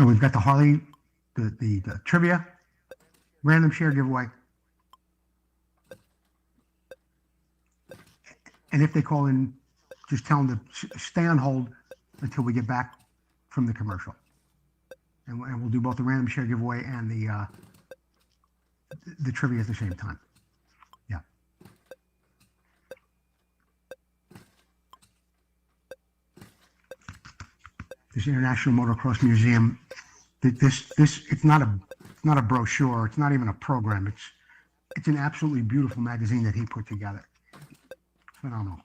So we've got the Harley, the trivia, random share giveaway. And if they call in, just tell them to stay on hold until we get back from the commercial. And we'll do both the random share giveaway and the trivia at the same time. Yeah. This International Motocross Museum, it's not a brochure. It's not even a program. It's an absolutely beautiful magazine that he put together. Phenomenal.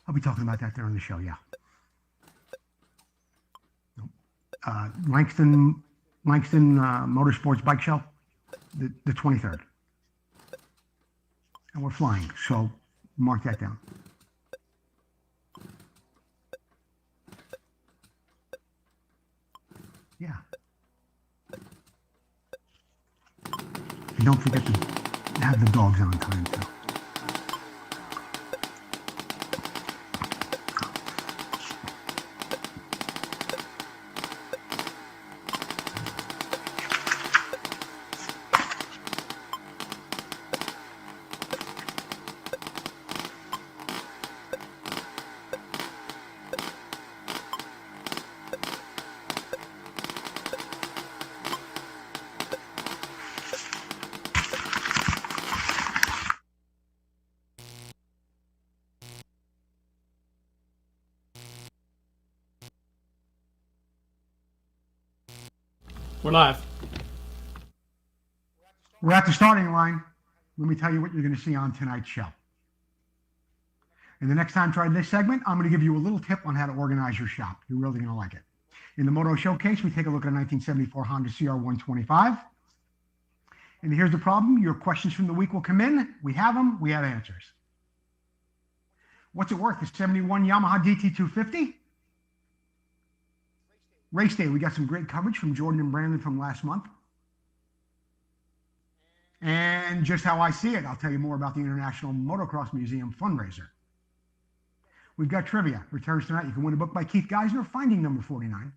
I'll be talking about that during the show. Yeah. Langston Motorsports Bike Show, the 23rd. And we're flying, so mark that down. Yeah. And don't forget to have the dogs on time, too. We're live. We're at the starting line. Let me tell you what you're going to see on tonight's show. And the next time try this segment, I'm going to give you a little tip on how to organize your shop. You're really going to like it. In the Moto Showcase, we take a look at a 1974 Honda CR125. And here's the problem. Your questions from the week will come in. We have them. We have answers. What's it worth? The 71 Yamaha DT250? Race day, we got some great coverage from Jordan and Brandon from last month. And just how I see it, I'll tell you more about the International Motocross Museum fundraiser. We've got trivia. Returns tonight. You can win a book by Keith Geisner, Finding Number 49.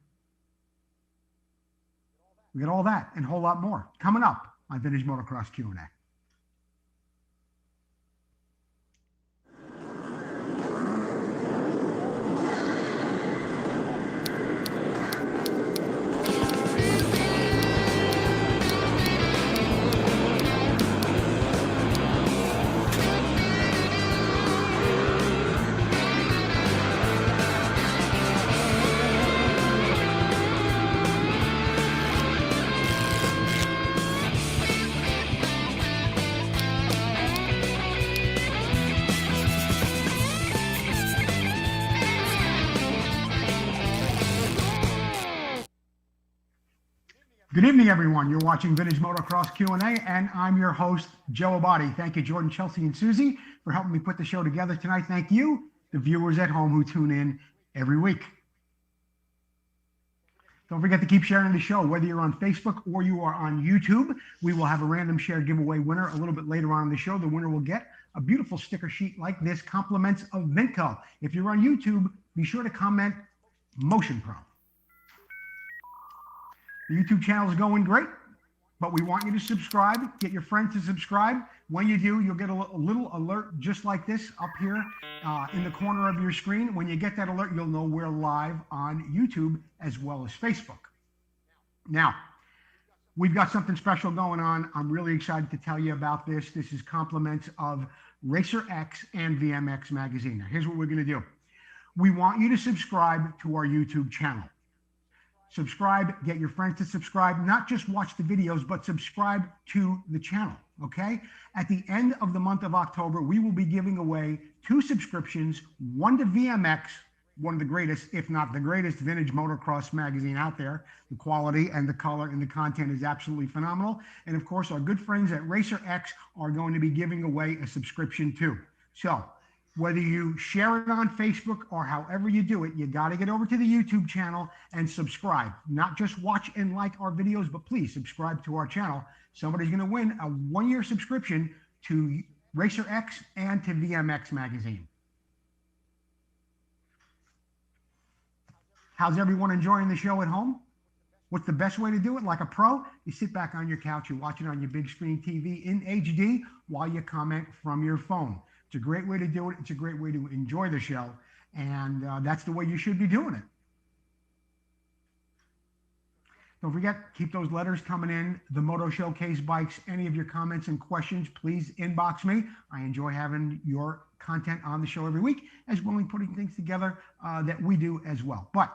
We got all that and a whole lot more coming up on Vintage Motocross Q&A. Good evening, everyone. You're watching Vintage Motocross Q&A, and I'm your host, Joe Abadi. Thank you, Jordan, Chelsea, and Susie, for helping me put the show together tonight. Thank you, the viewers at home who tune in every week. Don't forget to keep sharing the show, whether you're on Facebook or you are on YouTube. We will have a random share giveaway winner a little bit later on in the show. The winner will get a beautiful sticker sheet like this, compliments of Vinco. If you're on YouTube, be sure to comment Motion Pro. The YouTube channel is going great, but we want you to subscribe. Get your friends to subscribe. When you do, you'll get a little alert just like this up here in the corner of your screen. When you get that alert, you'll know we're live on YouTube as well as Facebook. Now, we've got something special going on. I'm really excited to tell you about this. This is compliments of Racer X and VMX Magazine. Now, here's what we're going to do. We want you to subscribe to our YouTube channel. Subscribe, get your friends to subscribe, not just watch the videos, but subscribe to the channel, okay? At the end of the month of October, we will be giving away 2 subscriptions, one to VMX, one of the greatest, if not the greatest, vintage motocross magazine out there. The quality and the color and the content is absolutely phenomenal. And of course, our good friends at Racer X are going to be giving away a subscription too. So, whether you share it on Facebook or however you do it, you got to get over to the YouTube channel and subscribe. Not just watch and like our videos, but please subscribe to our channel. Somebody's going to win a 1-year subscription to Racer X and to VMX Magazine. How's everyone enjoying the show at home? What's the best way to do it? Like a pro, you sit back on your couch, you watch it on your big screen TV in HD while you comment from your phone. It's a great way to do it. It's a great way to enjoy the show. And that's the way you should be doing it. Don't forget, keep those letters coming in. The Moto Showcase bikes, any of your comments and questions, please inbox me. I enjoy having your content on the show every week, as well as putting things together that we do as well. But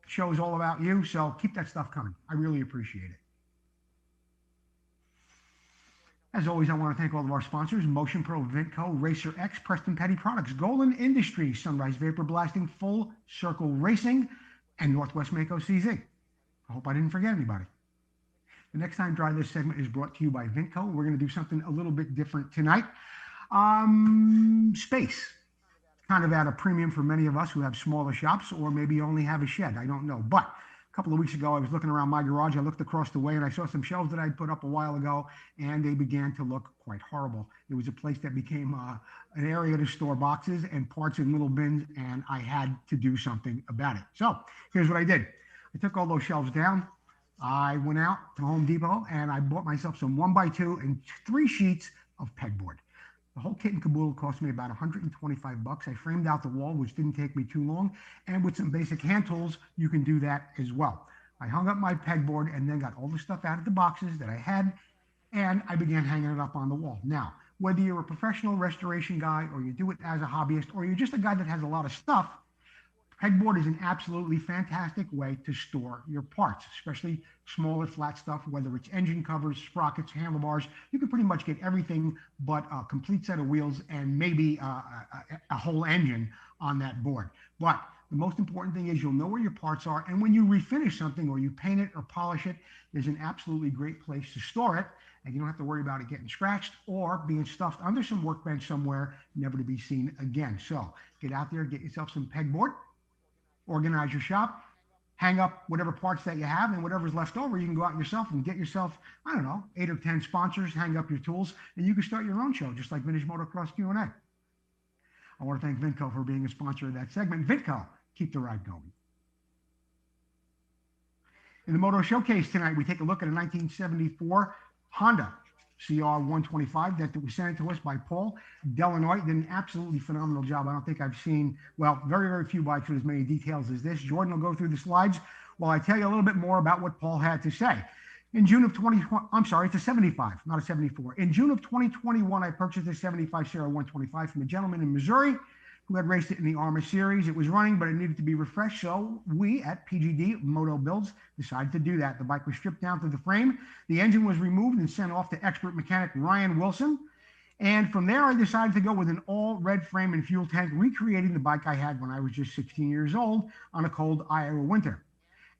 the show is all about you, so keep that stuff coming. I really appreciate it. As always, I want to thank all of our sponsors: Motion Pro, Vintco, Racer X, Preston Petty Products, Golden Industries, Sunrise Vapor Blasting, Full Circle Racing, and Northwest Mako CZ. I hope I didn't forget anybody. The next time Drive This segment is brought to you by Vintco. We're going to do something a little bit different tonight. Space. Kind of at a premium for many of us who have smaller shops or maybe only have a shed. I don't know. But a couple of weeks ago, I was looking around my garage. I looked across the way and I saw some shelves that I'd put up a while ago, and they began to look quite horrible. It was a place that became an area to store boxes and parts in little bins, and I had to do something about it. So here's what I did. I took all those shelves down. I went out to Home Depot and I bought myself some 1x2 and 3 sheets of pegboard. The whole kit and caboodle cost me about $125. I framed out the wall, which didn't take me too long. And with some basic hand tools, you can do that as well. I hung up my pegboard and then got all the stuff out of the boxes that I had, and I began hanging it up on the wall. Now, whether you're a professional restoration guy or you do it as a hobbyist or you're just a guy that has a lot of stuff, pegboard is an absolutely fantastic way to store your parts, especially smaller flat stuff, whether it's engine covers, sprockets, handlebars. You can pretty much get everything but a complete set of wheels and maybe a whole engine on that board. But the most important thing is you'll know where your parts are, and when you refinish something or you paint it or polish it, there's an absolutely great place to store it, and you don't have to worry about it getting scratched or being stuffed under some workbench somewhere, never to be seen again. So get out there, get yourself some pegboard. Organize your shop, hang up whatever parts that you have, and whatever's left over, you can go out yourself and get yourself, 8 or 10 sponsors, hang up your tools, and you can start your own show, just like Vintage Motocross Q&A. I want to thank Vintco for being a sponsor of that segment. Vintco, keep the ride going. In the Moto Showcase tonight, we take a look at a 1974 Honda CR125 that was sent to us by Paul Delanoy. Did an absolutely phenomenal job. I don't think I've seen, very, very few bikes with as many details as this. Jordan will go through the slides while I tell you a little bit more about what Paul had to say. In June of 2020, it's a 75, not a 74. In June of 2021, I purchased a 75 CR125 from a gentleman in Missouri who had raced it in the ARMA series. It was running, but it needed to be refreshed. So we at PGD Moto Builds decided to do that. The bike was stripped down to the frame. The engine was removed and sent off to expert mechanic Ryan Wilson. And from there, I decided to go with an all red frame and fuel tank, recreating the bike I had when I was just 16 years old on a cold Iowa winter.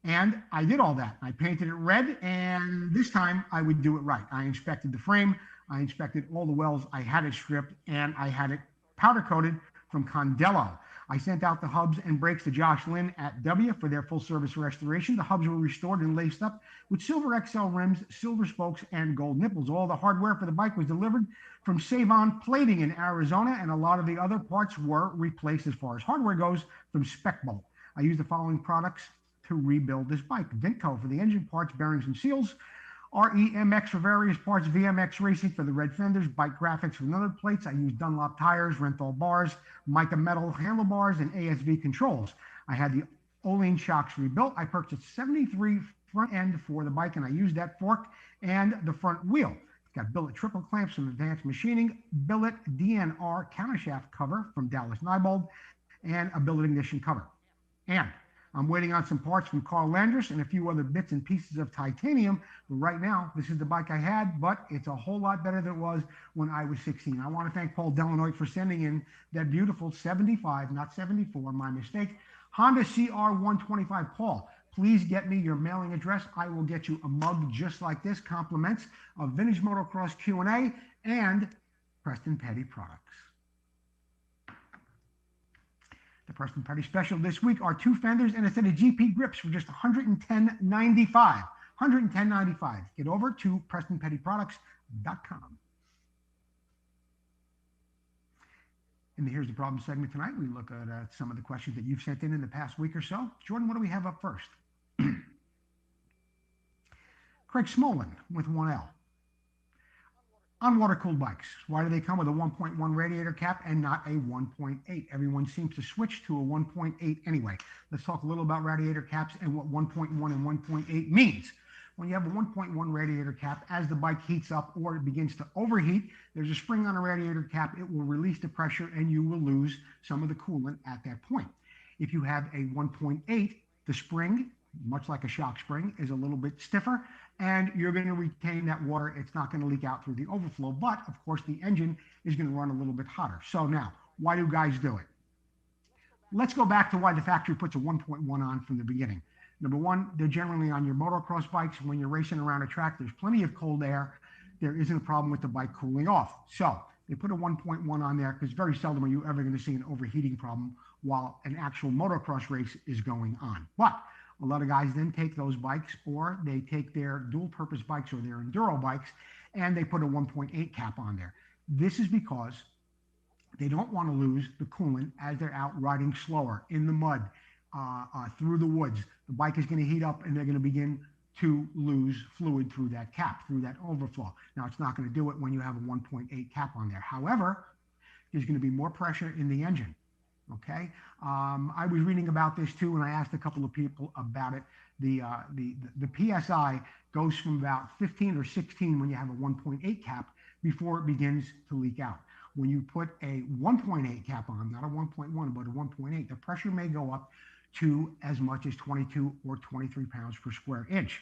And I did all that. I painted it red, and this time I would do it right. I inspected the frame. I inspected all the wells. I had it stripped, and I had it powder coated from Condello. I sent out the hubs and brakes to Josh Lynn at W for their full service restoration. The hubs were restored and laced up with silver XL rims, silver spokes, and gold nipples. All the hardware for the bike was delivered from Savon Plating in Arizona, and a lot of the other parts were replaced as far as hardware goes from Spec Bolt. I used the following products to rebuild this bike: Vintco for the engine parts, bearings, and seals, REMX for various parts, VMX Racing for the red fenders, bike graphics for the other plates. I used Dunlop tires, Renthal bars, Mica metal handlebars, and ASV controls. I had the Olean shocks rebuilt. I purchased 73 front end for the bike, and I used that fork and the front wheel. It's got billet triple clamps from Advanced Machining, billet DNR countershaft cover from Dallas Neibold, and a billet ignition cover. And I'm waiting on some parts from Carl Landers and a few other bits and pieces of titanium. But right now, this is the bike I had, but it's a whole lot better than it was when I was 16. I want to thank Paul Delanoy for sending in that beautiful 75, not 74, my mistake, Honda CR125. Paul, please get me your mailing address. I will get you a mug just like this, compliments of Vintage Motocross Q&A and Preston Petty products. The Preston Petty special this week are 2 fenders and a set of GP grips for just $110.95. $110.95. Get over to PrestonPettyProducts.com. In the Here's the Problem segment tonight, we look at some of the questions that you've sent in the past week or so. Jordan, what do we have up first? Craig Smolin with 1L. On water-cooled bikes, why do they come with a 1.1 radiator cap and not a 1.8? Everyone seems to switch to a 1.8 anyway. Let's talk a little about radiator caps and what 1.1 and 1.8 means. When you have a 1.1 radiator cap, as the bike heats up or it begins to overheat, there's a spring on a radiator cap. It will release the pressure and you will lose some of the coolant at that point. If you have a 1.8, the spring, much like a shock spring, is a little bit stiffer and you're going to retain that water. It's not going to leak out through the overflow, but of course the engine is going to run a little bit hotter. So now, why do guys do it? Let's go back to why the factory puts a 1.1 on from the beginning. Number one, they're generally on your motocross bikes. When you're racing around a track, there's plenty of cold air. There isn't a problem with the bike cooling off. So they put a 1.1 on there because very seldom are you ever going to see an overheating problem while an actual motocross race is going on. But a lot of guys then take those bikes or they take their dual purpose bikes or their enduro bikes and they put a 1.8 cap on there. This is because they don't want to lose the coolant as they're out riding slower in the mud, through the woods. The bike is going to heat up and they're going to begin to lose fluid through that cap, through that overflow. Now, it's not going to do it when you have a 1.8 cap on there. However, there's going to be more pressure in the engine. Okay. I was reading about this too, and I asked a couple of people about it. The PSI goes from about 15 or 16 when you have a 1.8 cap before it begins to leak out. When you put a 1.8 cap on, not a 1.1, but a 1.8, the pressure may go up to as much as 22 or 23 pounds per square inch.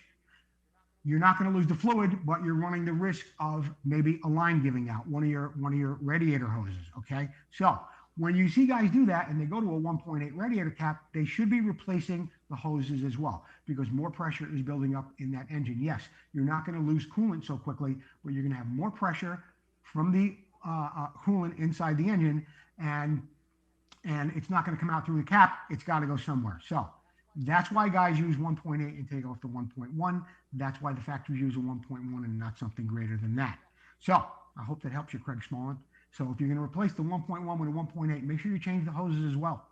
You're not going to lose the fluid, but you're running the risk of maybe a line giving out, one of your radiator hoses. Okay. So when you see guys do that and they go to a 1.8 radiator cap, they should be replacing the hoses as well because more pressure is building up in that engine. Yes, you're not going to lose coolant so quickly, but you're going to have more pressure from the coolant inside the engine, and it's not going to come out through the cap. It's got to go somewhere. So that's why guys use 1.8 and take off the 1.1. That's why the factories use a 1.1 and not something greater than that. So I hope that helps you, Craig Smolin. So if you're going to replace the 1.1 with a 1.8, make sure you change the hoses as well.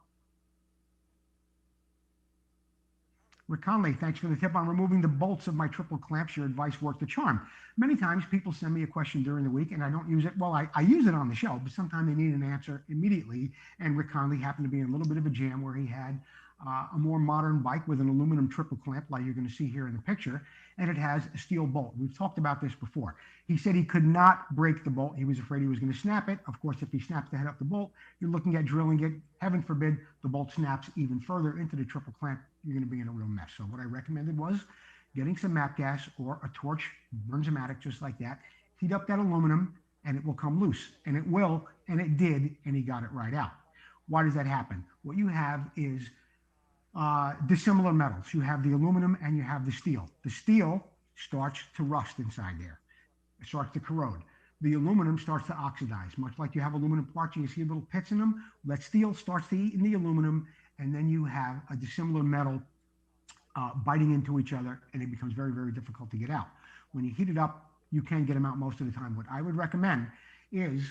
Rick Conley, thanks for the tip on removing the bolts of my triple clamps. Your advice worked a charm. Many times people send me a question during the week and I don't use it. Well, I use it on the show, but sometimes they need an answer immediately. And Rick Conley happened to be in a little bit of a jam where he had a more modern bike with an aluminum triple clamp like you're going to see here in the picture, and it has a steel bolt. We've talked about this before. He said he could not break the bolt. He was afraid he was going to snap it. Of course, if he snaps the head up the bolt, you're looking at drilling it. Heaven forbid the bolt snaps even further into the triple clamp. You're going to be in a real mess. So what I recommended was getting some MAP gas or a torch, Bernzomatic, just like that, heat up that aluminum, and it will come loose. And it will, and it did, and he got it right out. Why does that happen? What you have is dissimilar metals. You have the aluminum and you have the steel. The steel starts to rust inside there. It starts to corrode. The aluminum starts to oxidize, much like you have aluminum parts and you see little pits in them. That steel starts to eat in the aluminum, and then you have a dissimilar metal biting into each other, and it becomes very, very difficult to get out. When you heat it up, you can get them out most of the time. What I would recommend is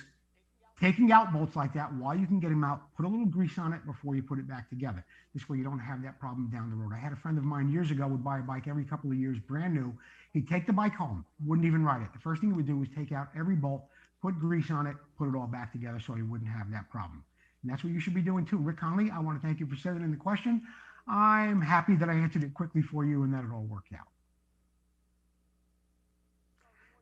taking out bolts like that while you can get them out, put a little grease on it before you put it back together. This way you don't have that problem down the road. I had a friend of mine years ago would buy a bike every couple of years, brand new. He'd take the bike home, wouldn't even ride it. The first thing he would do was take out every bolt, put grease on it, put it all back together so he wouldn't have that problem. And that's what you should be doing too. Rick Conley, I want to thank you for sending in the question. I'm happy that I answered it quickly for you and that it all worked out.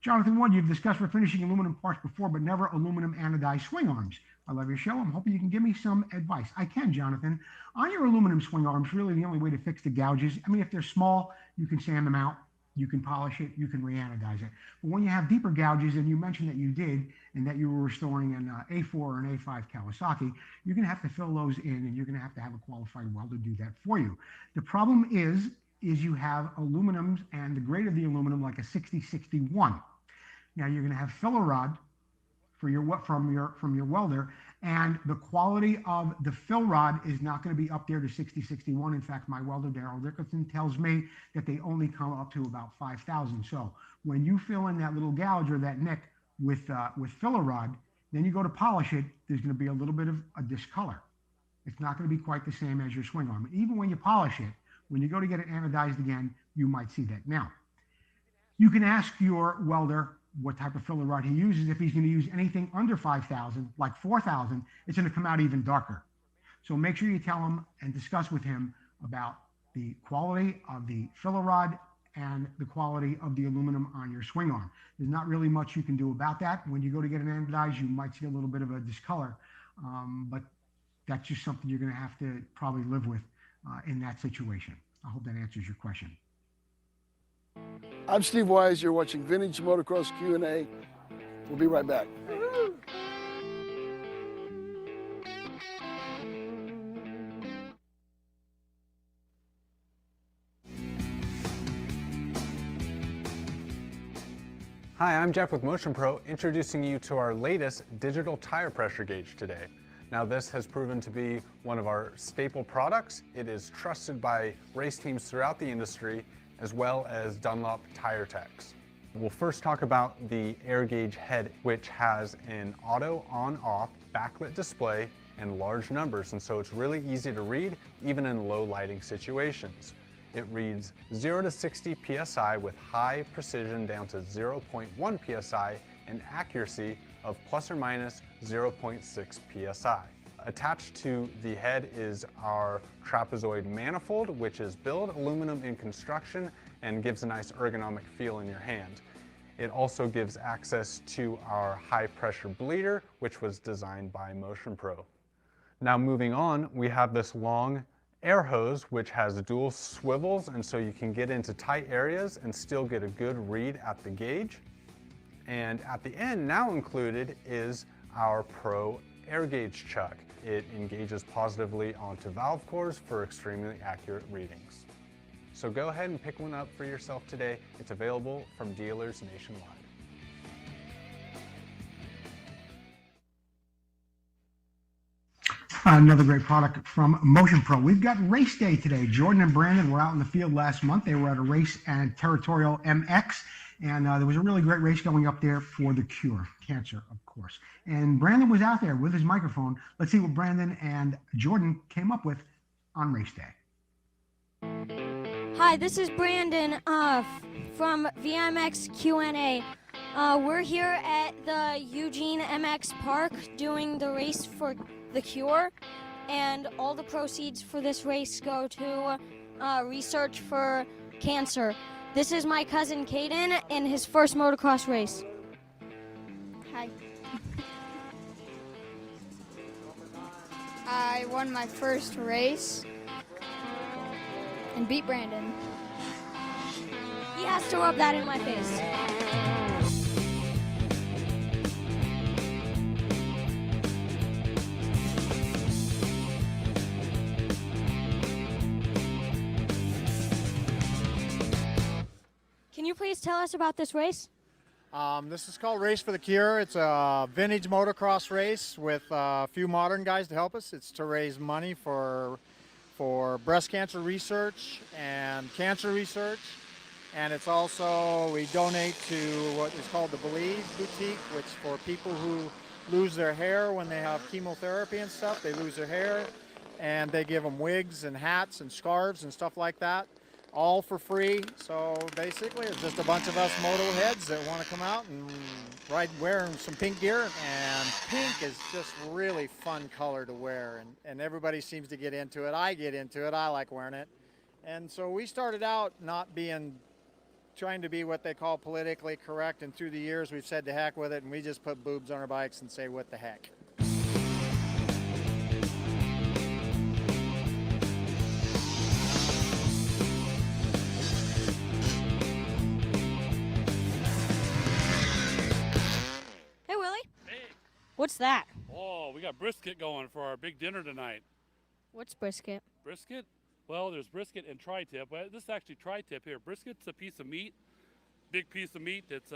Jonathan Wood, you've discussed refinishing aluminum parts before, but never aluminum anodized swing arms. I love your show. I'm hoping you can give me some advice. I can, Jonathan. On your aluminum swing arms, really the only way to fix the gouges, I mean, if they're small, you can sand them out, you can polish it, you can re-anodize it. But when you have deeper gouges, and you mentioned that you did, and that you were restoring an A4 or an A5 Kawasaki, you're going to have to fill those in, and you're going to have a qualified welder do that for you. The problem is you have aluminums, and the grade of the aluminum, like a 6061. Now you're going to have filler rod for from your welder, and the quality of the fill rod is not going to be up there to 6061. In fact, my welder Daryl Dickerson tells me that they only come up to about 5,000. So when you fill in that little gouge or that nick with filler rod, Then you go to polish it, there's going to be a little bit of a discolor. It's not going to be quite the same as your swing arm. Even when you polish it, when you go to get it anodized again, you might see that. Now, you can ask your welder what type of filler rod he uses. If he's going to use anything under 5,000, like 4,000, it's going to come out even darker. So make sure you tell him and discuss with him about the quality of the filler rod and the quality of the aluminum on your swing arm. There's not really much you can do about that. When you go to get it anodized, you might see a little bit of a discolor, but that's just something you're going to have to probably live with in that situation. I hope that answers your question. I'm Steve Wise. You're watching Vintage Motocross Q&A. We'll be right back. Hi, I'm Jeff with Motion Pro, introducing you to our latest digital tire pressure gauge today. Now, this has proven to be one of our staple products. It is trusted by race teams throughout the industry, as well as Dunlop tire techs. We'll first talk about the air gauge head, which has an auto on-off backlit display and large numbers, and so it's really easy to read, even in low lighting situations. It reads 0 to 60 PSI with high precision down to 0.1 PSI and accuracy of plus or minus 0.6 PSI. Attached to the head is our trapezoid manifold, which is billet aluminum in construction and gives a nice ergonomic feel in your hand. It also gives access to our high pressure bleeder, which was designed by Motion Pro. Now moving on, we have this long air hose, which has dual swivels, and so you can get into tight areas and still get a good read at the gauge. And at the end, now included, is our Pro air gauge chuck. It engages positively onto valve cores for extremely accurate readings. So go ahead and pick one up for yourself today. It's available from dealers nationwide. Another great product from Motion Pro. We've got race day today. Jordan and Brandon were out in the field last month. They were at a race at Territorial MX, and there was a really great race going up there for the cure, cancer, of course. And Brandon was out there with his microphone. Let's see what Brandon and Jordan came up with on race day. Hi, this is Brandon from VMX Q&A. We're here at the Eugene MX Park doing the race for the cure, and all the proceeds for this race go to research for cancer. This is my cousin Caden in his first motocross race. Hi. I won my first race and beat Brandon. He has to rub that in my face. Can you please tell us about this race? This is called Race for the Cure. It's a vintage motocross race with a few modern guys to help us. It's to raise money for breast cancer research and cancer research. And it's also, we donate to what is called the Believe Boutique, which for people who lose their hair when they have chemotherapy and stuff. They lose their hair, and they give them wigs and hats and scarves and stuff like that, all for free. So basically, it's just a bunch of us moto heads that want to come out and ride wearing some pink gear. And pink is just really fun color to wear, and everybody seems to get into it. I get into it. I like wearing it. And so we started out not trying to be what they call politically correct, and through the years we've said to heck with it, and we just put boobs on our bikes and say what the heck. Hey, Willie. Hey. What's that? Oh, we got brisket going for our big dinner tonight. What's brisket? Brisket? Well, there's brisket and tri-tip. Well, this is actually tri-tip here. Brisket's a piece of meat, big piece of meat that's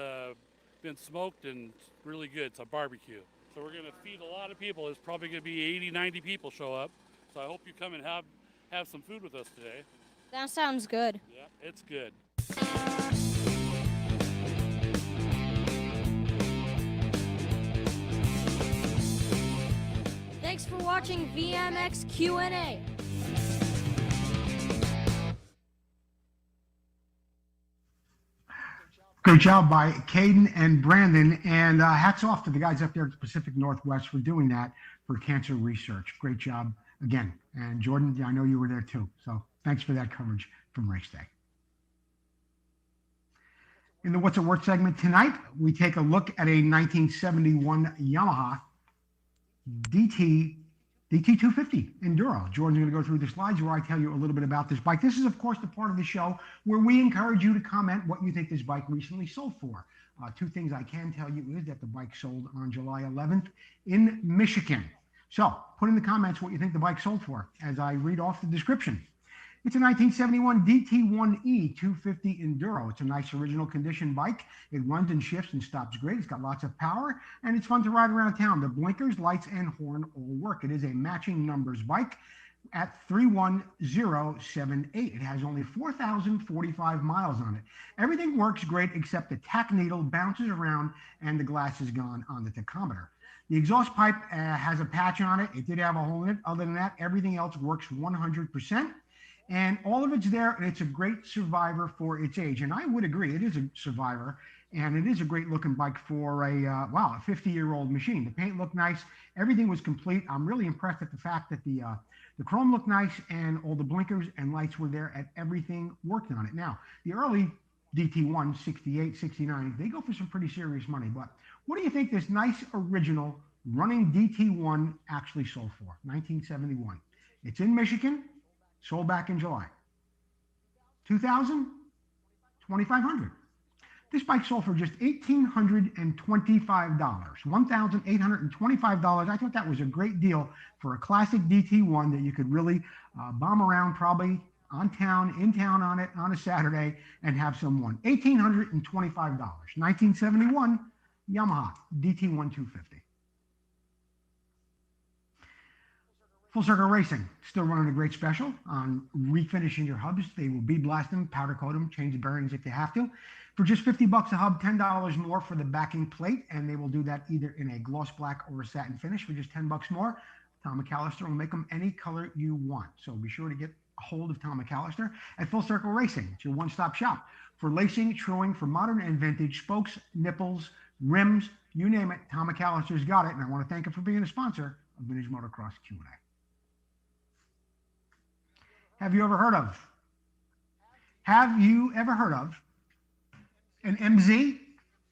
been smoked and really good. It's a barbecue. So we're going to feed a lot of people. There's probably going to be 80, 90 people show up. So I hope you come and have some food with us today. That sounds good. Yeah, it's good. thanks for watching VMX Q&A. Great job by Caden and Brandon, and hats off to the guys up there at the Pacific Northwest for doing that for cancer research. Great job again. And Jordan, yeah, I know you were there too, so thanks for that coverage from race day. In the What's It Worth segment tonight, we take a look at a 1971 Yamaha DT250 Enduro. Jordan's going to go through the slides where I tell you a little bit about this bike. This is, of course, the part of the show where we encourage you to comment what you think this bike recently sold for. Two things I can tell you is that the bike sold on July 11th in Michigan. So put in the comments what you think the bike sold for as I read off the description. It's a 1971 DT1E 250 Enduro. It's a nice original condition bike. It runs and shifts and stops great. It's got lots of power and it's fun to ride around town. The blinkers, lights, and horn all work. It is a matching numbers bike at 31078. It has only 4,045 miles on it. Everything works great except the tack needle bounces around and the glass is gone on the tachometer. The exhaust pipe has a patch on it. It did have a hole in it. Other than that, everything else works 100%. And all of it's there, and it's a great survivor for its age. And I would agree, it is a survivor, and it is a great looking bike for a 50-year-old machine. The paint looked nice. Everything was complete. I'm really impressed at the fact that the chrome looked nice and all the blinkers and lights were there and everything worked on it. Now, the early DT1, 68, 69, they go for some pretty serious money. But what do you think this nice original running DT1 actually sold for? 1971. It's in Michigan. Sold back in July. $2,000, $2,500. This bike sold for just $1,825. $1,825. I thought that was a great deal for a classic DT1 that you could really bomb around probably in town on it on a Saturday and have some fun. $1,825. 1971 Yamaha DT1 250. Full Circle Racing, still running a great special on refinishing your hubs. They will bead blast them, powder coat them, change the bearings if you have to. For just $50 a hub, $10 more for the backing plate, and they will do that either in a gloss black or a satin finish for just $10 more. Tom McAllister will make them any color you want. So be sure to get a hold of Tom McAllister at Full Circle Racing. It's your one-stop shop for lacing, truing, for modern and vintage, spokes, nipples, rims, you name it. Tom McAllister's got it, and I want to thank him for being a sponsor of Vintage Motocross Q&A. Have you ever heard of an MZ?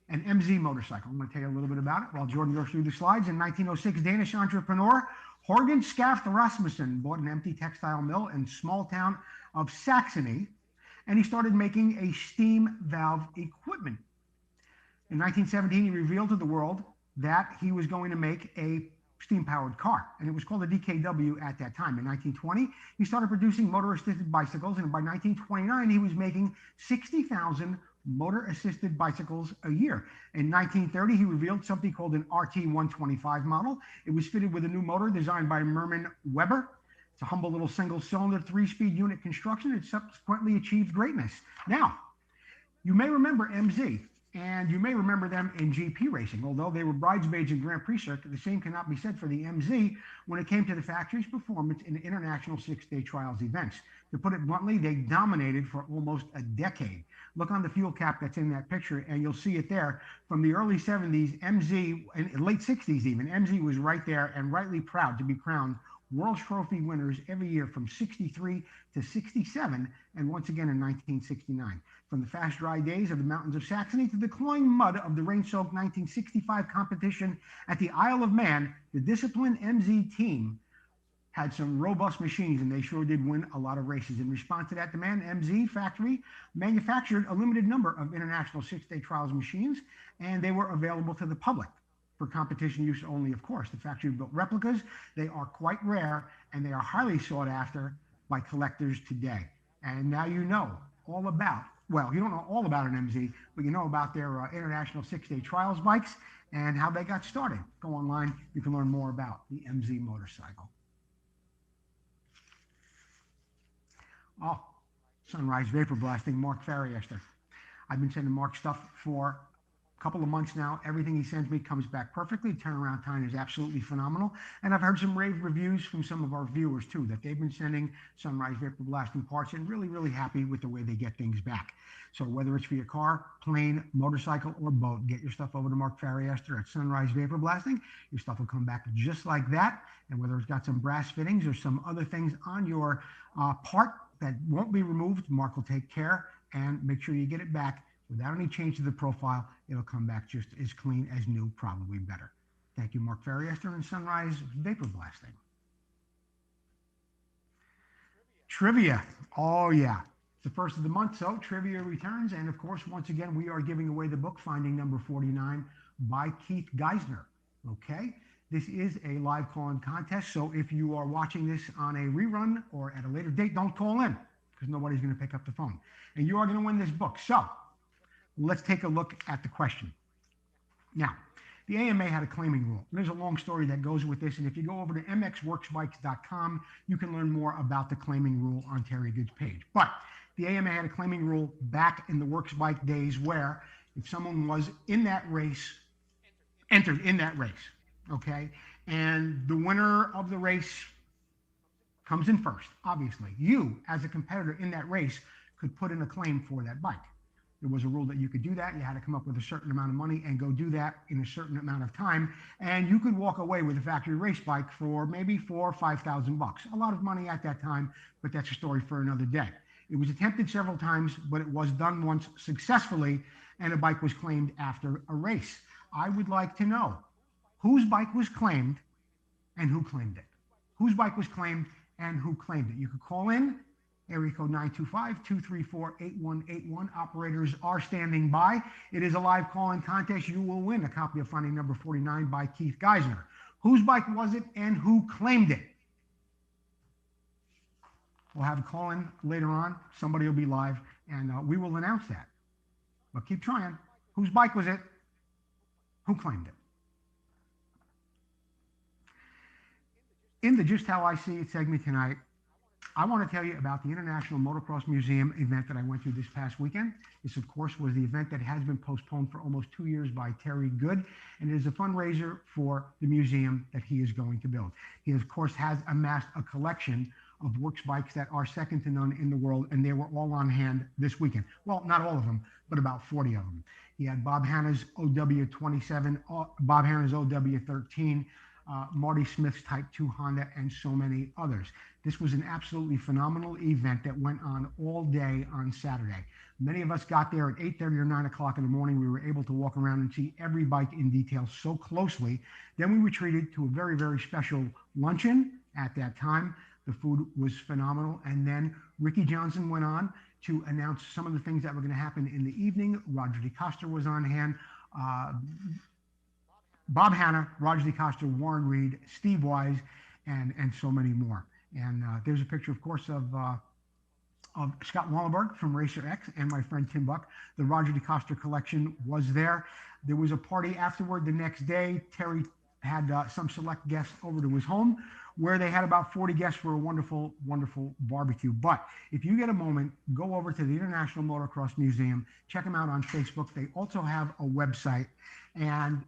An MZ motorcycle. I'm going to tell you a little bit about it while Jordan goes through the slides. In 1906, Danish entrepreneur Horgen Skaft Rasmussen bought an empty textile mill in small town of Saxony, and he started making a steam valve equipment. In 1917, he revealed to the world that he was going to make a steam-powered car, and it was called a DKW at that time. In 1920, he started producing motor-assisted bicycles, and by 1929, he was making 60,000 motor-assisted bicycles a year. In 1930, he revealed something called an RT125 model. It was fitted with a new motor designed by Merman Weber. It's a humble little single-cylinder, 3-speed unit construction. It subsequently achieved greatness. Now, you may remember MZ, and you may remember them in GP racing. Although they were bridesmaids in Grand Prix circuit, the same cannot be said for the MZ when it came to the factory's performance in international 6-day trials events. To put it bluntly, they dominated for almost a decade. Look on the fuel cap that's in that picture, and you'll see it there. From the early 70s, MZ, and late 60s even, MZ was right there and rightly proud to be crowned World Trophy winners every year from 63 to 67, and once again in 1969. From the fast, dry days of the mountains of Saxony to the cloying mud of the rain-soaked 1965 competition at the Isle of Man, the disciplined MZ team had some robust machines, and they sure did win a lot of races. In response to that demand, MZ factory manufactured a limited number of international 6-day trials machines, and they were available to the public for competition use only, of course. The factory built replicas. They are quite rare, and they are highly sought after by collectors today. And now you know all about, well, you don't know all about an MZ, but you know about their international 6-day trials bikes and how they got started. Go online. You can learn more about the MZ motorcycle. Oh, Sunrise Vapor Blasting, Mark Farriester. I've been sending Mark stuff for couple of months now. Everything he sends me comes back perfectly. Turnaround time is absolutely phenomenal. And I've heard some rave reviews from some of our viewers too, that they've been sending Sunrise Vapor Blasting parts and really, really happy with the way they get things back. So whether it's for your car, plane, motorcycle, or boat, get your stuff over to Mark Farriester at Sunrise Vapor Blasting. Your stuff will come back just like that. And whether it's got some brass fittings or some other things on your part that won't be removed, Mark will take care and make sure you get it back without any change to the profile. It'll come back just as clean as new, probably better. Thank you, Mark Farriester and Sunrise Vapor Blasting. Trivia. Oh, yeah. It's the first of the month, so trivia returns. And of course, once again, we are giving away the book, Finding Number 49 by Keith Geisner. Okay? This is a live call-in contest, so if you are watching this on a rerun or at a later date, don't call in because nobody's going to pick up the phone. And you are going to win this book. So let's take a look at the question. Now, the AMA had a claiming rule. There's a long story that goes with this, and if you go over to mxworksbikes.com, you can learn more about the claiming rule on Terry Good's page. But the AMA had a claiming rule back in the Works Bike days where if someone was in that race, entered in that race, okay, and the winner of the race comes in first, obviously, you as a competitor in that race could put in a claim for that bike. There was a rule that you could do that. You had to come up with a certain amount of money and go do that in a certain amount of time. And you could walk away with a factory race bike for maybe $4,000 or $5,000. A lot of money at that time, but that's a story for another day. It was attempted several times, but it was done once successfully, and a bike was claimed after a race. I would like to know whose bike was claimed and who claimed it. Whose bike was claimed and who claimed it. You could call in. Area code 925-234-8181. Operators are standing by. It is a live call-in contest. You will win a copy of Finding Number 49 by Keith Geisner. Whose bike was it and who claimed it? We'll have a call-in later on. Somebody will be live, and we will announce that. But keep trying. Whose bike was it? Who claimed it? In the Just How I See It segment tonight, I want to tell you about the International Motocross Museum event that I went to this past weekend. This, of course, was the event that has been postponed for almost 2 years by Terry Good, and it is a fundraiser for the museum that he is going to build. He, of course, has amassed a collection of works bikes that are second to none in the world, and they were all on hand this weekend. Well, not all of them, but about 40 of them. He had Bob Hanna's OW27, Bob Hanna's OW13, Marty Smith's Type 2 Honda, and so many others. This was an absolutely phenomenal event that went on all day on Saturday. Many of us got there at 8:30 or 9 o'clock in the morning. We were able to walk around and see every bike in detail so closely. Then we were treated to a very, very special luncheon at that time. The food was phenomenal. And then Ricky Johnson went on to announce some of the things that were going to happen in the evening. Roger DeCoster was on hand. Bob Hanna, Roger DeCoster, Warren Reed, Steve Wise, and so many more. And there's a picture, of course, of Scott Wallenberg from Racer X and my friend Tim Buck. The Roger DeCoster collection was there. There was a party afterward the next day. Terry had some select guests over to his home where they had about 40 guests for a wonderful, wonderful barbecue. But if you get a moment, go over to the International Motocross Museum. Check them out on Facebook. They also have a website. And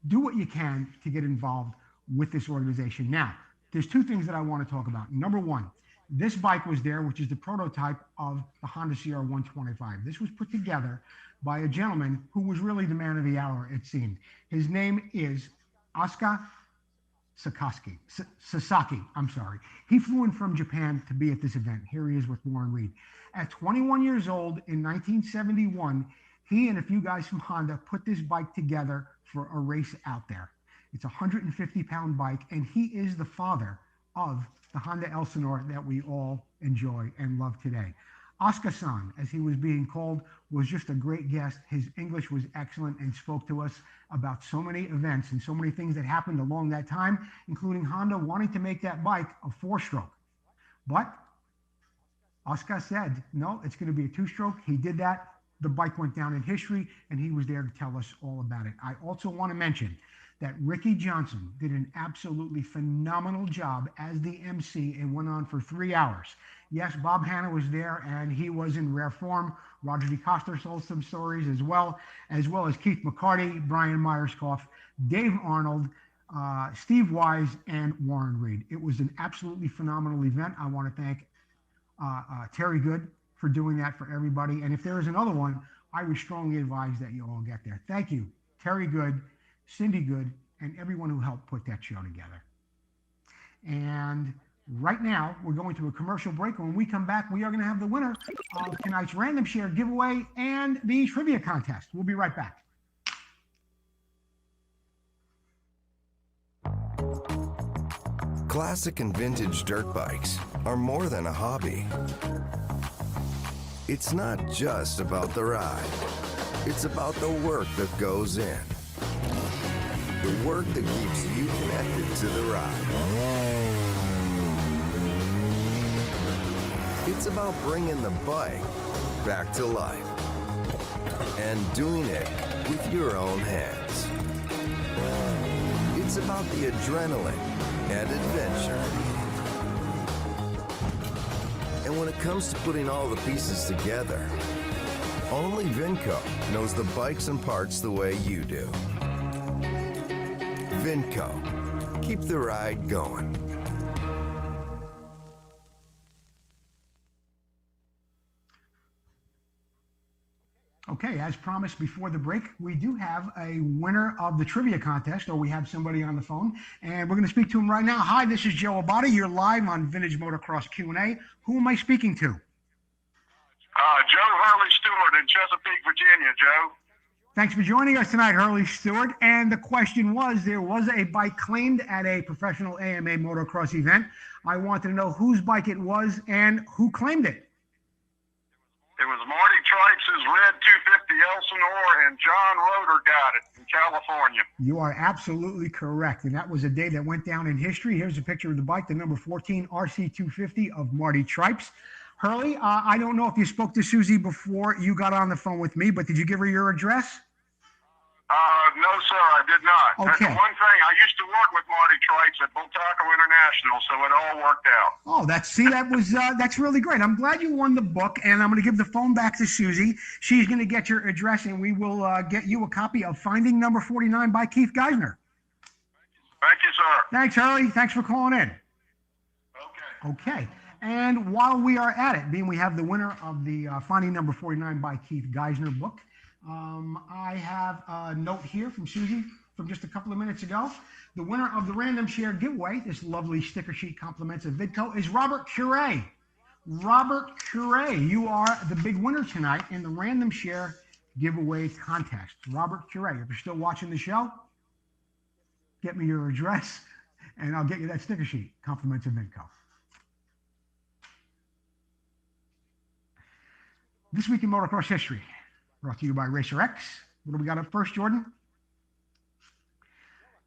do what you can to get involved with this organization. Now, there's two things that I want to talk about. Number one, this bike was there, which is the prototype of the Honda CR125. This was put together by a gentleman who was really the man of the hour, it seemed. His name is Asuka Sasaki. I'm sorry. He flew in from Japan to be at this event. Here he is with Warren Reed. At 21 years old in 1971, he and a few guys from Honda put this bike together for a race out there. It's a 150-pound bike, and he is the father of the Honda Elsinore that we all enjoy and love today. Asuka-san, as he was being called, was just a great guest. His English was excellent and spoke to us about so many events and so many things that happened along that time, including Honda wanting to make that bike a 4-stroke. But Asuka said, no, it's going to be a 2-stroke. He did that. The bike went down in history, and he was there to tell us all about it. I also want to mention that Ricky Johnson did an absolutely phenomenal job as the MC and went on for 3 hours. Yes, Bob Hanna was there, and he was in rare form. Roger DeCoster told some stories as well as Keith McCarty, Brian Myerscough, Dave Arnold, Steve Wise, and Warren Reed. It was an absolutely phenomenal event. I want to thank Terry Good for doing that for everybody. And if there is another one, I would strongly advise that you all get there. Thank you, Terry Good, Cindy Good, and everyone who helped put that show together. And right now, we're going to a commercial break. When we come back, we are going to have the winner of tonight's random share giveaway and the trivia contest. We'll be right back. Classic and vintage dirt bikes are more than a hobby. It's not just about the ride. It's about the work that goes in. The work that keeps you connected to the ride. It's about bringing the bike back to life and doing it with your own hands. It's about the adrenaline and adventure. And when it comes to putting all the pieces together, only Vinco knows the bikes and parts the way you do. Vinco, keep the ride going. Okay, as promised before the break, we do have a winner of the trivia contest, or we have somebody on the phone, and we're going to speak to him right now. Hi, this is Joe Abate. You're live on Vintage Motocross Q&A. Who am I speaking to? Joe Hurley Stewart in Chesapeake, Virginia, Joe. Thanks for joining us tonight, Hurley Stewart. And the question was, there was a bike claimed at a professional AMA motocross event. I wanted to know whose bike it was and who claimed it. It was Marty Trites' red 250 Elsinore, and John Roeder got it in California. You are absolutely correct. And that was a day that went down in history. Here's a picture of the bike, the number 14 RC250 of Marty Tripes. Hurley, I don't know if you spoke to Susie before you got on the phone with me, but did you give her your address? No, sir, I did not. Okay. That's one thing, I used to work with Marty Trites at Bultaco International, so it all worked out. Oh, that's really great. I'm glad you won the book, and I'm going to give the phone back to Susie. She's going to get your address, and we will get you a copy of Finding Number 49 by Keith Geisner. Thank you, sir. Thanks, Hurley. Thanks for calling in. Okay. And while we are at it, being we have the winner of the Finding Number 49 by Keith Geisner book, I have a note here from Susie from just a couple of minutes ago. The winner of the random share giveaway, this lovely sticker sheet compliments of Vidco, is Robert Cure. Robert Cure, you are the big winner tonight in the random share giveaway contest. Robert Cure, if you're still watching the show, get me your address and I'll get you that sticker sheet. Compliments of Vidco. This week in motocross history, brought to you by Racer X. What do we got up first, Jordan?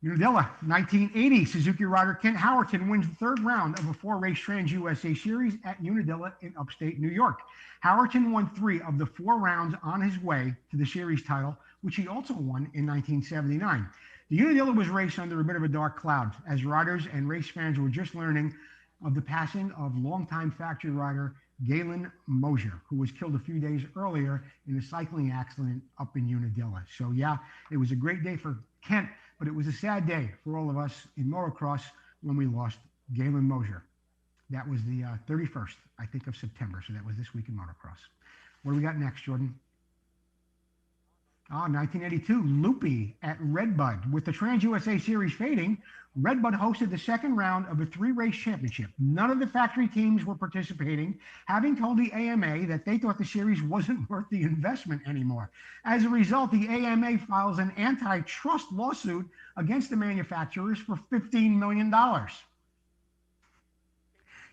Unadilla, 1980, Suzuki rider Kent Howerton wins the third round of a 4-race Trans USA Series at Unadilla in upstate New York. Howerton won 3 of the 4 rounds on his way to the series title, which he also won in 1979. The Unadilla was raced under a bit of a dark cloud, as riders and race fans were just learning of the passing of longtime factory rider Galen Mosier, who was killed a few days earlier in a cycling accident up in Unadilla. So yeah, it was a great day for Kent, but it was a sad day for all of us in motocross when we lost Galen Mosier. That was the 31st, I think, of September. So that was this week in motocross. What do we got next, Jordan? 1982, Loopy at Redbud. With the Trans USA Series fading, Redbud hosted the second round of a 3-race championship. None of the factory teams were participating, having told the AMA that they thought the series wasn't worth the investment anymore. As a result, the AMA files an antitrust lawsuit against the manufacturers for $15 million.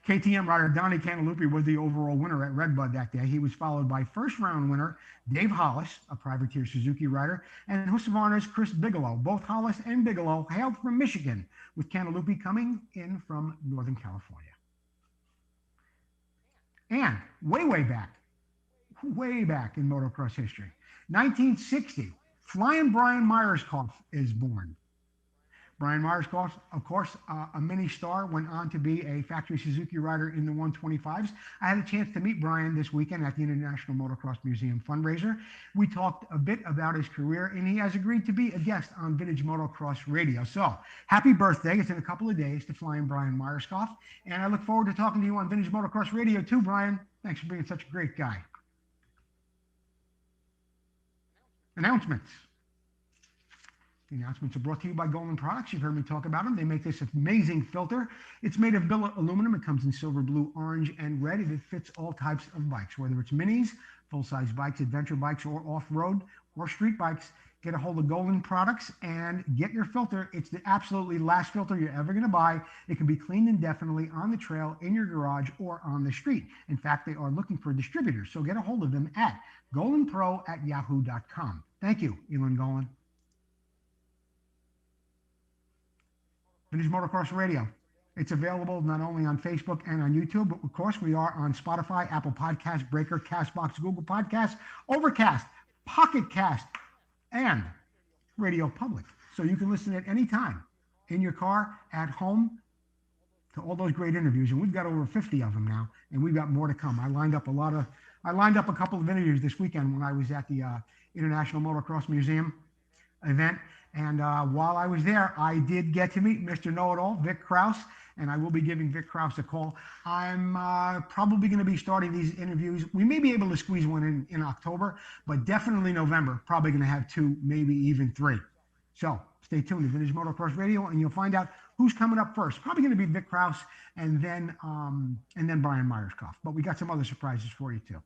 KTM rider Donnie Cantalupi was the overall winner at Redbud that day. He was followed by first-round winner Dave Hollis, a privateer Suzuki rider, and Husqvarna's Chris Bigelow. Both Hollis and Bigelow hailed from Michigan, with Cantalupi coming in from Northern California. And way back in motocross history, 1960, Flying Brian Myerscough is born. Brian Myerscough, of course, a mini star, went on to be a factory Suzuki rider in the 125s. I had a chance to meet Brian this weekend at the International Motocross Museum fundraiser. We talked a bit about his career, and he has agreed to be a guest on Vintage Motocross Radio. So, happy birthday. It's in a couple of days to Flying Brian Myerscough, and I look forward to talking to you on Vintage Motocross Radio too, Brian. Thanks for being such a great guy. Announcements. The announcements are brought to you by Golden Products. You've heard me talk about them. They make this amazing filter. It's made of billet aluminum. It comes in silver, blue, orange, and red. It fits all types of bikes, whether it's minis, full-size bikes, adventure bikes, or off-road, or street bikes. Get a hold of Golden Products and get your filter. It's the absolutely last filter you're ever going to buy. It can be cleaned indefinitely on the trail, in your garage, or on the street. In fact, they are looking for distributors, so get a hold of them at goldenpro@yahoo.com. Thank you, Elon Golan. Vintage Motocross Radio. It's available not only on Facebook and on YouTube, but of course we are on Spotify, Apple Podcasts, Breaker, Castbox, Google Podcasts, Overcast, Pocket Cast, and Radio Public. So you can listen at any time, in your car, at home, to all those great interviews. And we've got over 50 of them now, and we've got more to come. I lined up a couple of interviews this weekend when I was at the International Motocross Museum event. And while I was there, I did get to meet Mr. Know-It-All, Vic Krause, and I will be giving Vic Krause a call. I'm probably going to be starting these interviews. We may be able to squeeze one in October, but definitely November. Probably going to have 2, maybe even 3. So stay tuned to Vintage Motocross Radio, and you'll find out who's coming up first. Probably going to be Vic Krause, and then Brian Myerscough. But we got some other surprises for you too.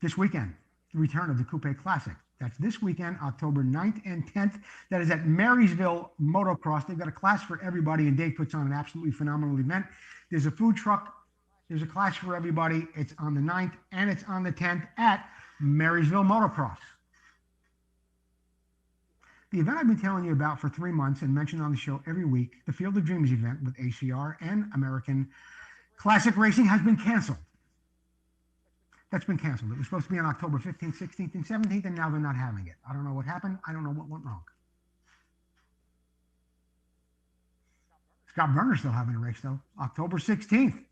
This weekend, the return of the Coupé Classic. That's this weekend, October 9th and 10th. That is at Marysville Motocross. They've got a class for everybody, and Dave puts on an absolutely phenomenal event. There's a food truck. There's a class for everybody. It's on the 9th and it's on the 10th at Marysville Motocross. The event I've been telling you about for 3 months and mentioned on the show every week, the Field of Dreams event with ACR and American Classic Racing, has been canceled. That's been canceled. It was supposed to be on October 15th, 16th, and 17th, and now they're not having it. I don't know what happened. I don't know what went wrong. Scott Burner's still having a race, though. October 16th,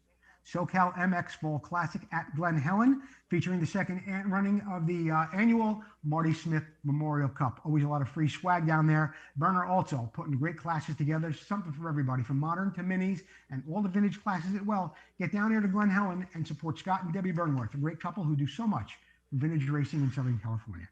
SoCal MX Fall Classic at Glen Helen, featuring the second running of the annual Marty Smith Memorial Cup. Always a lot of free swag down there. Burner also putting great classes together, something for everybody, from modern to minis and all the vintage classes as well. Get down there to Glen Helen and support Scott and Debbie Burnworth, a great couple who do so much for vintage racing in Southern California.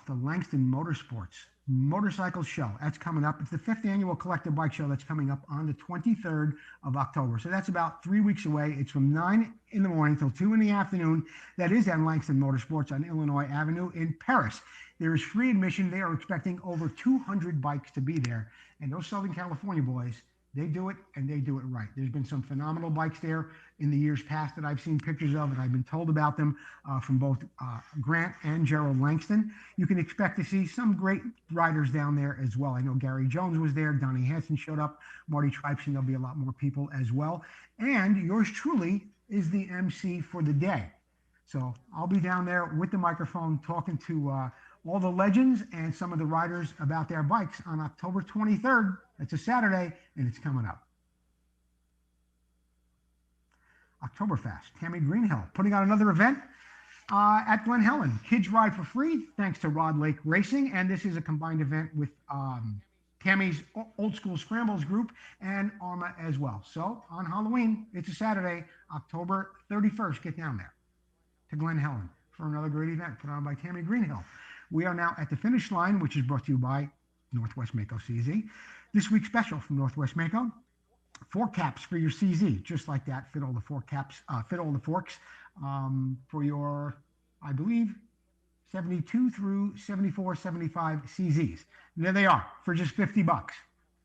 The Langston Motorsports Motorcycle Show. That's coming up. It's the 5th annual collector bike show that's coming up on the 23rd of October. So that's about 3 weeks away. It's from 9 in the morning till 2 in the afternoon. That is at Langston Motorsports on Illinois Avenue in Paris. There is free admission. They are expecting over 200 bikes to be there. And those Southern California boys, they do it, and they do it right. There's been some phenomenal bikes there in the years past that I've seen pictures of, and I've been told about them from both Grant and Gerald Langston. You can expect to see some great riders down there as well. I know Gary Jones was there. Donnie Hansen showed up. Marty Tripes, and there'll be a lot more people as well. And yours truly is the MC for the day. So I'll be down there with the microphone talking to all the legends and some of the riders about their bikes on October 23rd. It's a Saturday, and it's coming up. Oktoberfest, Tammy Greenhill, putting on another event at Glen Helen. Kids ride for free, thanks to Rod Lake Racing, and this is a combined event with Tammy's Old School Scrambles group and ARMA as well. So on Halloween, it's a Saturday, October 31st. Get down there to Glen Helen for another great event put on by Tammy Greenhill. We are now at the finish line, which is brought to you by Northwest Mako CZ. This week's special from Northwest Mako, 4 caps for your CZ, just like that. Fit all the 4 caps, fit all the forks for your, I believe, 72 through 74, 75 CZs. And there they are for just $50.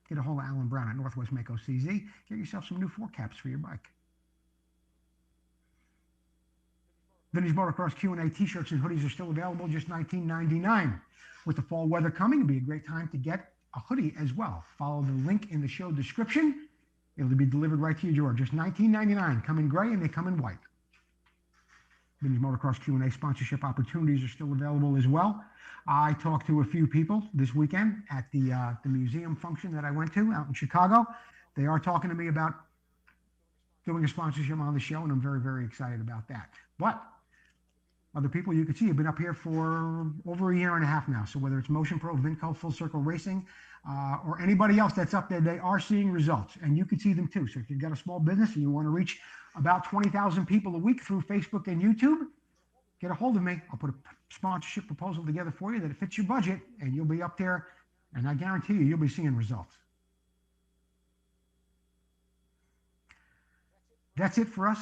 Get a hold of Alan Brown at Northwest Mako CZ. Get yourself some new 4 caps for your bike. Vintage Motocross Q&A t-shirts and hoodies are still available, just $19.99. With the fall weather coming, it'll be a great time to get a hoodie as well. Follow the link in the show description. It'll be delivered right to your door. Just $19.99. Come in gray and they come in white. Vintage Motocross Q&A sponsorship opportunities are still available as well. I talked to a few people this weekend at the museum function that I went to out in Chicago. They are talking to me about doing a sponsorship on the show, and I'm very, very excited about that. But other people you can see have been up here for over a year and a half now. So whether it's Motion Pro, Vinco, Full Circle Racing, or anybody else that's up there, they are seeing results, and you can see them too. So if you've got a small business and you want to reach about 20,000 people a week through Facebook and YouTube, get a hold of me. I'll put a sponsorship proposal together for you that it fits your budget, and you'll be up there, and I guarantee you'll be seeing results. That's it for us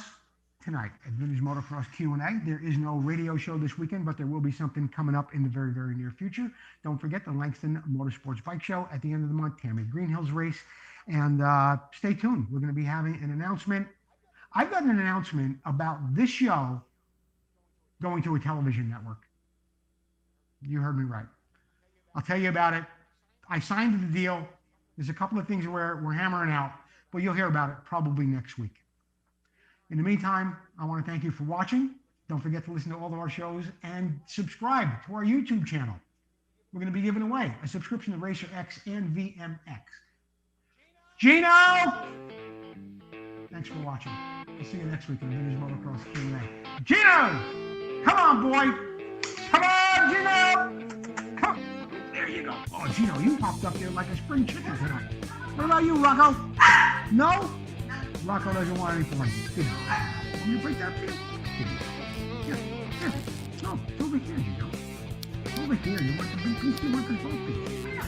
tonight at Vintage Motocross Q&A. There is no radio show this weekend, but there will be something coming up in the very, very near future. Don't forget the Langston Motorsports Bike Show at the end of the month, Tammy Greenhill's race. And stay tuned. We're going to be having an announcement. I've got an announcement about this show going to a television network. You heard me right. I'll tell you about it. I signed the deal. There's a couple of things we're hammering out, but you'll hear about it probably next week. In the meantime, I want to thank you for watching. Don't forget to listen to all of our shows and subscribe to our YouTube channel. We're going to be giving away a subscription to Racer X and VMX. Gino! Thanks for watching. We'll see you next week in the Vintage Motocross Q&A. Gino! Come on, boy! Come on, Gino! Come. There you go. Oh, Gino, you popped up there like a spring chicken tonight. What about you, Rocco? No? Rocco doesn't want any points. Good. Want me to break that for you? Here. No, it's over here, Gino. It's over here. You want the big piece, you want the small piece.